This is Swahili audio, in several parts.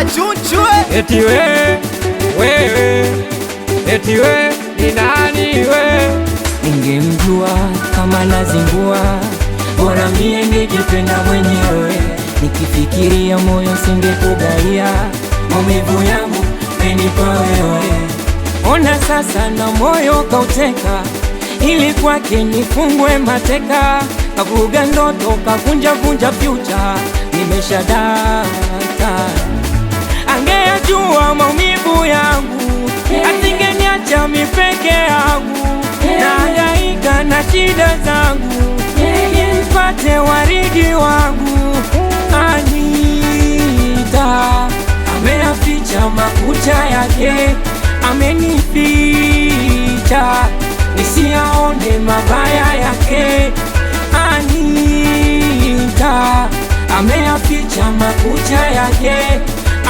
Achunchwe eti wewe eti we ni nani we? Ningemjua kama nazingua, bora mie ningependa mwenyewe. Nikifikiria moyo singekugaia, maumivu yangu menipa wewe. Ona sasa na moyo kauteka, ili kwake nifungwe mateka. Kavuga ndoto kavunja future, nimeshadata. Angejua maumivu yangu, asingeniacha mimi peke yangu. Nahangaika na shida zangu, nipate waridi wangu. Anita ameyaficha makucha yake, amenificha nisiyaone mabaya yake. Anita ameyaficha makucha yake,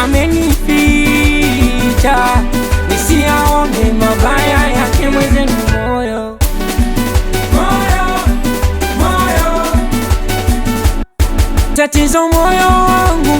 amenificha nisiyaone mabaya yake. Mwenzenu moyo tatizo, moyo wangu